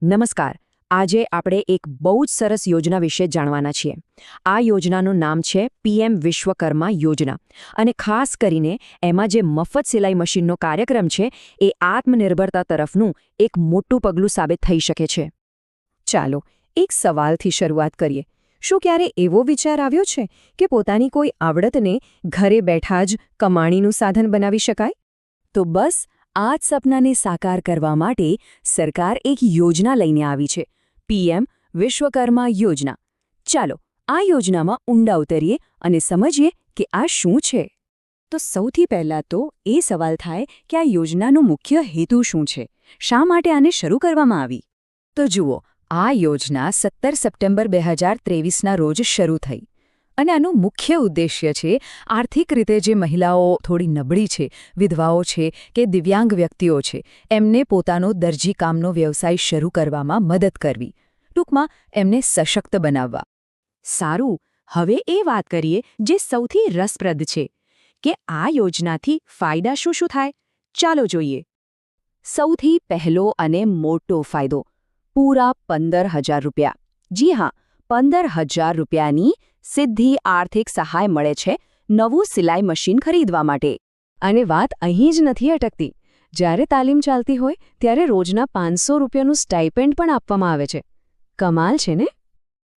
નમસ્કાર. આજે આપણે એક બહુ જ સરસ યોજના વિશે જાણવાના છીએ. આ યોજનાનું નામ છે પીએમ વિશ્વકર્મા યોજના અને ખાસ કરીને એમાં જે મફત સિલાઈ મશીનનો કાર્યક્રમ છે એ આત્મનિર્ભરતા તરફનું એક મોટું પગલું સાબિત થઈ શકે છે. ચાલો એક સવાલથી શરૂઆત કરીએ. શું ક્યારે એવો વિચાર આવ્યો છે કે પોતાની કોઈ આવડતને ઘરે બેઠા જ કમાણીનું સાધન બનાવી શકાય? તો બસ આ જ સપનાને સાકાર કરવા માટે સરકાર એક યોજના લઈને આવી છે, પીએમ વિશ્વકર્મા યોજના. ચાલો આ યોજનામાં ઊંડા ઉતરીએ અને સમજીએ કે આ શું છે. તો સૌથી પહેલાં તો એ સવાલ થાય કે આ યોજનાનો મુખ્ય હેતુ શું છે? શા માટે આને શરૂ કરવામાં આવી? તો જુઓ, આ યોજના 17 સપ્ટેમ્બર 2023ના રોજ શરૂ થઈ. અને આનો મુખ્ય ઉદ્દેશ્ય છે આર્થિક રીતે જે મહિલાઓ થોડી નબળી છે, વિધવાઓ છે કે દિવ્યાંગ વ્યક્તિઓ છે, એમને પોતાનો દરજી કામનો વ્યવસાય શરૂ કરવામાં મદદ કરવી. ટૂંકમાં એમને સશક્ત બનાવવા. સારું, હવે એ વાત કરીએ જે સૌથી રસપ્રદ છે કે આ યોજનાથી ફાયદા શું થાય. ચાલો જોઈએ. સૌથી પહેલો અને મોટો ફાયદો, પૂરા 15,000 રૂપિયા. જી હા, 15,000 રૂપિયાની સીધી આર્થિક સહાય મળે છે નવું સિલાઈ મશીન ખરીદવા માટે. અને વાત અહીં જ નથી અટકતી. જ્યારે તાલીમ ચાલતી હોય ત્યારે રોજના 500 રૂપિયાનું સ્ટાઇપેન્ડ પણ આપવામાં આવે છે. કમાલ છે ને?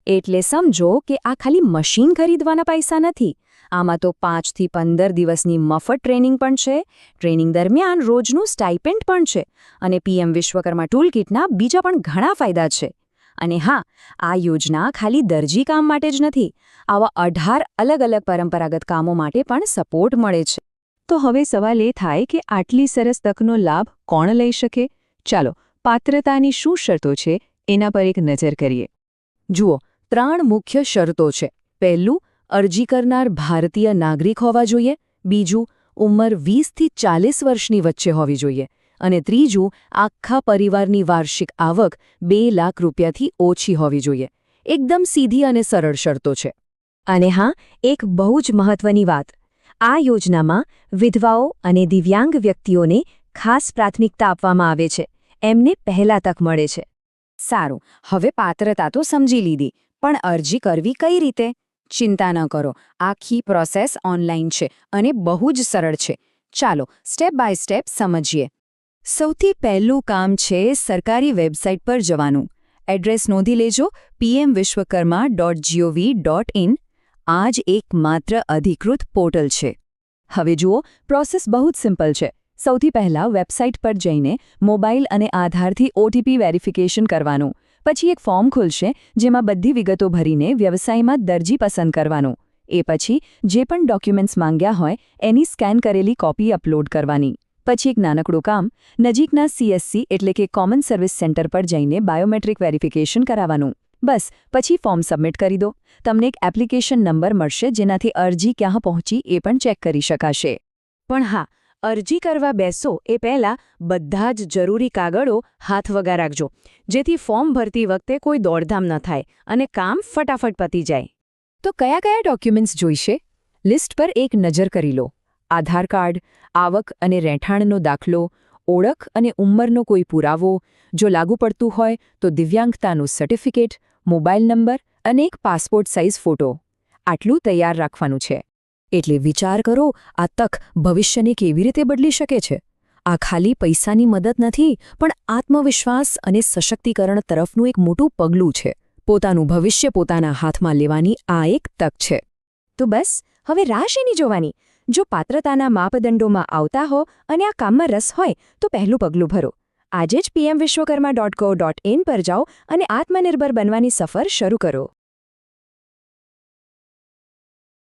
એટલે સમજો કે આ ખાલી મશીન ખરીદવાના પૈસા નથી. આમાં તો 5 થી 15 દિવસની મફત ટ્રેનિંગ પણ છે. ટ્રેનિંગ દરમિયાન રોજનું સ્ટાઇપેન્ડ પણ છે. અને પીએમ વિશ્વકર્મા ટૂલકિટના બીજા પણ ઘણા ફાયદા છે. અને હા, આ યોજના ખાલી દરજી કામ માટે જ નથી. આવા 18 અલગ-અલગ પરંપરાગત કામો માટે પણ સપોર્ટ મળે છે. તો હવે સવાલ એ થાય કે આટલી સરસ તકનો લાભ કોણ લઈ શકે? ચાલો, પાત્રતાની શું શરતો છે એના પર એક નજર કરીએ. જુઓ, 3 મુખ્ય શરતો છે. પહેલું, અરજી કરનાર ભારતીય નાગરિક હોવા જોઈએ. બીજું, ઉંમર 20 થી 40 વર્ષની વચ્ચે હોવી જોઈએ. અને ત્રીજું, આખા પરિવારની વાર્ષિક આવક 2 લાખ રૂપિયાથી ઓછી હોવી જોઈએ. એકદમ સીધી અને સરળ શરતો છે. અને હા, એક બહુ જ મહત્વની વાત. આ યોજનામાં વિધવાઓ અને દિવ્યાંગ વ્યક્તિઓને ખાસ પ્રાથમિકતા આપવામાં આવે છે. એમને પહેલા તક મળે છે. સારું, હવે પાત્રતા તો સમજી લીધી, પણ અરજી કરવી કઈ રીતે? ચિંતા ન કરો, આખી પ્રોસેસ ઓનલાઈન છે અને બહુ જ સરળ છે. ચાલો સ્ટેપ બાય સ્ટેપ સમજીએ. સૌથી પહેલું કામ છે સરકારી વેબસાઇટ પર જવાનું. એડ્રેસ નોંધી લેજો, pmvishwakarma.gov.in. આ જ એકમાત્ર અધિકૃત પોર્ટલ છે. હવે જુઓ, પ્રોસેસ બહુ જ સિમ્પલ છે. સૌથી પહેલાં વેબસાઇટ પર જઈને મોબાઈલ અને આધારથી ઓટીપી વેરિફિકેશન કરવાનું. પછી એક ફોર્મ ખુલશે જેમાં બધી વિગતો ભરીને વ્યવસાયમાં દરજી પસંદ કરવાનું. એ પછી જે પણ ડોક્યુમેન્ટ્સ માંગ્યા હોય એની સ્કેન કરેલી કોપી અપલોડ કરવાની. પછી એક નાનકડું કામ, નજીકના CSC એટલે કે કોમન સર્વિસ સેન્ટર પર જઈને બાયોમેટ્રિક વેરિફિકેશન કરાવવાનું. બસ, પછી ફોર્મ સબમિટ કરી દો. તમને એક એપ્લિકેશન નંબર મળશે જેનાથી અરજી ક્યાં પહોંચી એ પણ ચેક કરી શકાશે. પણ હા, અરજી કરવા બેસો એ પહેલાં બધા જ જરૂરી કાગળો હાથવગા રાખજો, જેથી ફોર્મ ભરતી વખતે કોઈ દોડધામ ન થાય અને કામ ફટાફટ પતી જાય. તો કયા કયા ડોક્યુમેન્ટ્સ જોઈશે? લિસ્ટ પર એક નજર કરી લો. આધાર કાર્ડ, આવક અને રહેઠાણનો દાખલો, ઓળખ અને ઉંમરનો કોઈ પુરાવો, જો લાગુ પડતું હોય તો દિવ્યાંગતાનું સર્ટિફિકેટ, મોબાઈલ નંબર અને એક પાસપોર્ટ સાઇઝ ફોટો. આટલું તૈયાર રાખવાનું છે. એટલે વિચાર કરો, આ તક ભવિષ્યને કેવી રીતે બદલી શકે છે. આ ખાલી પૈસાની મદદ નથી, પણ આત્મવિશ્વાસ અને સશક્તિકરણ તરફનું એક મોટું પગલું છે. પોતાનું ભવિષ્ય પોતાના હાથમાં લેવાની આ એક તક છે. તો બસ, હવે રાહ શેની જોવાની? જો પાત્રતાના માપદંડોમાં આવતા હો અને આ કામમાં રસ હોય તો પહેલું પગલું ભરો. આજે જ pmvishwakarma.co.in પર જાઓ અને આત્મનિર્ભર બનવાની સફર શરૂ કરો.